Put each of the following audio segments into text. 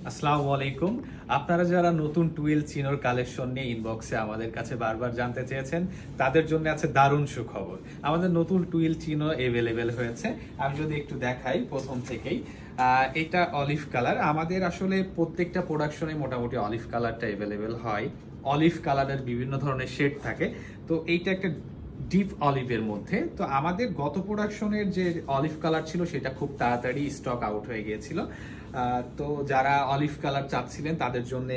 আসসালামু আলাইকুম। আপনারা যারা নতুন টুয়েল চিনোর কালেকশন নিয়ে ইনবক্সে আমাদের কাছে বারবার জানতে চেয়েছেন, তাদের জন্য আছে দারুণ সুখবর। আমাদের নতুন টুয়েল চিনো অ্যাভেলেবেল হয়েছে। আমি যদি একটু দেখাই প্রথম থেকেই, এটা অলিভ কালার। আমাদের আসলে প্রত্যেকটা প্রোডাকশনে মোটামুটি অলিভ কালারটা অ্যাভেলেবেল হয়। অলিভ কালারের বিভিন্ন ধরনের শেড থাকে, তো এইটা একটা ডিপ অলিভের মধ্যে। তো আমাদের গত প্রোডাকশনের যে অলিভ কালার ছিল সেটা খুব তাড়াতাড়ি স্টক আউট হয়ে গিয়েছিল। তো যারা অলিভ কালার চাচ্ছিলেন তাদের জন্য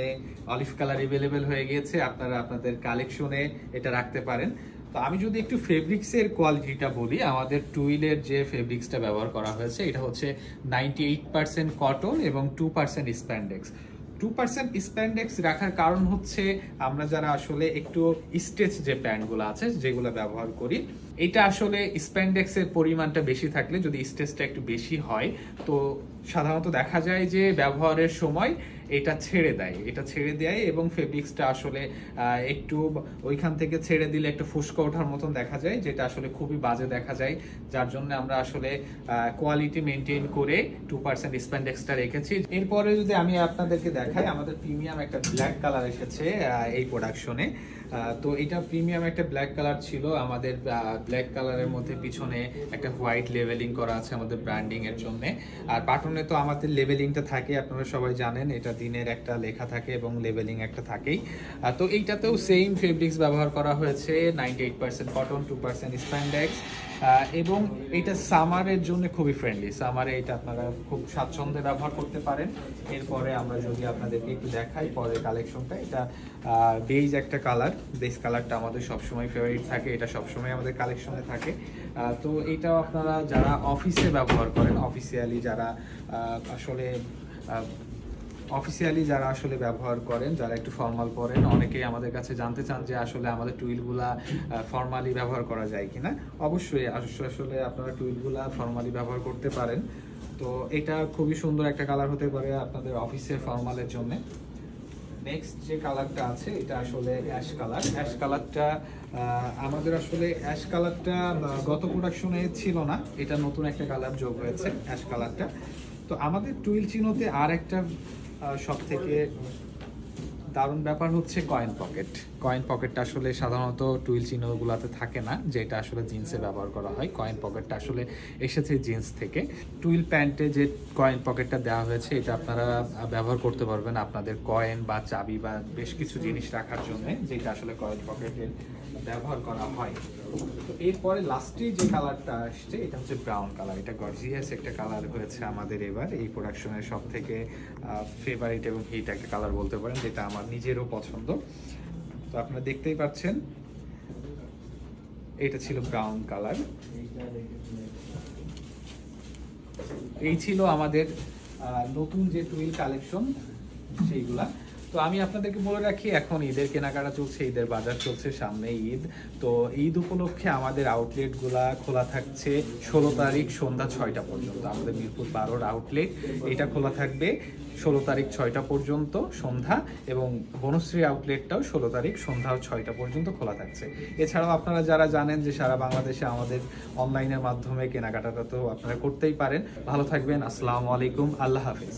অলিভ কালার অ্যাভেলেবেল হয়ে গিয়েছে। আপনারা আপনাদের কালেকশনে এটা রাখতে পারেন। তো আমি যদি একটু ফেব্রিক্সের কোয়ালিটিটা বলি, আমাদের টুইলের যে ফেব্রিক্সটা ব্যবহার করা হয়েছে এটা হচ্ছে 98% কটন এবং 2% স্প্যান্ডেক্স। 2% স্প্যান্ডেক্স রাখার কারণ হচ্ছে আমরা যারা আসলে একটু স্টেচ যে প্যান্টগুলো আছে যেগুলো ব্যবহার করি, এটা আসলে স্প্যান্ডেক্সের পরিমাণটা বেশি থাকলে যদি স্টেচটা একটু বেশি হয় তো সাধারণত দেখা যায় যে ব্যবহারের সময় এটা ছেড়ে দেয় এবং ফেব্রিক্সটা আসলে একটু ওইখান থেকে ছেড়ে দিলে একটু ফুসকা ওঠার মতন দেখা যায়, যেটা আসলে খুবই বাজে দেখা যায়। যার জন্য আমরা আসলে কোয়ালিটি মেনটেন করে 2% স্প্যান্ডেক্সটা রেখেছি। এরপরে যদি আমি আপনাদেরকে দেখাই, আমাদের প্রিমিয়াম একটা ব্ল্যাক কালার এসেছে এই প্রোডাকশনে। তো এটা প্রিমিয়াম একটা ব্ল্যাক কালার ছিল। আমাদের ব্ল্যাক কালারের মধ্যে পিছনে একটা হোয়াইট লেভেলিং করা আছে আমাদের ব্র্যান্ডিং এর জন্য। আর বাটনে তো আমাদের লেভেলিংটা থাকে, আপনারা সবাই জানেন, এটা দিনের একটা লেখা থাকে এবং লেভেলিং একটা থাকেই। তো এইটাতেও সেম ফেব্রিক্স ব্যবহার করা হয়েছে, 98% কটন, 2% স্প্যান্ডেক্স। এবং এটা সামারের জন্য খুবই ফ্রেন্ডলি। সামারে এটা আপনারা খুব স্বাচ্ছন্দ্যে ব্যবহার করতে পারেন। এরপরে আমরা যদি আপনাদেরকে একটু দেখাই পরের কালেকশনটা, এটা বেজ একটা কালার। বেজ কালারটা আমাদের সবসময় ফেভারিট থাকে, এটা সবসময় আমাদের কালেকশনে থাকে। তো এটাও আপনারা যারা অফিসে ব্যবহার করেন, অফিসিয়ালি যারা আসলে ব্যবহার করেন, যারা একটু ফর্মাল পরেন, অনেকেই আমাদের কাছে জানতে চান যে আসলে আমাদের টুইলগুলা ফর্মালি ব্যবহার করা যায় কিনা। অবশ্যই আসলে আপনারা টুইলগুলা ফর্মালি ব্যবহার করতে পারেন। তো এটা খুবই সুন্দর একটা কালার হতে পারে আপনাদের অফিসে ফর্মালের জন্য। নেক্সট যে কালারটা আছে এটা আসলে অ্যাশ কালার। অ্যাশ কালারটা আমাদের আসলে অ্যাশ কালারটা গত প্রোডাকশনে ছিল না, এটা নতুন একটা কালার যোগ হয়েছে অ্যাশ কালারটা। তো আমাদের টুইল চিনোতে আর একটা সব থেকে দারুণ ব্যাপার হচ্ছে কয়েন পকেট। কয়েন পকেটটা আসলে সাধারণত টুইল চিহ্নগুলোতে থাকে না, যেটা আসলে জিন্সে ব্যবহার করা হয়। কয়েন পকেটটা আসলে এসেছে জিন্স থেকে। টুইল প্যান্টে যে কয়েন পকেটটা দেওয়া হয়েছে এটা আপনারা ব্যবহার করতে পারবেন আপনাদের কয়েন বা চাবি বা বেশ কিছু জিনিস রাখার জন্য, যেটা আসলে কয়েন পকেটে ব্যবহার করা হয়। তো এরপরে লাস্টে যে কালারটা আসছে এটা হচ্ছে ব্রাউন কালার। এটা গর্জিয়াস একটা কালার হয়েছে আমাদের এবার এই প্রোডাকশনের সব থেকে ফেভারিট এবং হিট একটা কালার বলতে পারেন, যেটা আমার নিজেরও পছন্দ। তো আপনারা দেখতেই পাচ্ছেন এটা ছিল ব্রাউন কালার। এই ছিল আমাদের নতুন যে টুইল কালেকশন সেইগুলা। তো আমি আপনাদেরকে বলে রাখি, এখন ঈদের কেনাকাটা চলছে, ঈদের বাজার চলছে, সামনে ঈদ। তো ঈদ উপলক্ষে আমাদের আউটলেটগুলা খোলা থাকছে 16 তারিখ সন্ধ্যা 6টা পর্যন্ত। আমাদের মিরপুর 12-র আউটলেট এটা খোলা থাকবে 16 তারিখ 6টা পর্যন্ত সন্ধ্যা, এবং বনশ্রী আউটলেটটাও 16 তারিখ সন্ধ্যা 6টা পর্যন্ত খোলা থাকছে। এছাড়াও আপনারা যারা জানেন যে সারা বাংলাদেশে আমাদের অনলাইনের মাধ্যমে কেনাকাটাটা তো আপনারা করতেই পারেন। ভালো থাকবেন। আসসালামু আলাইকুম। আল্লাহ হাফিজ।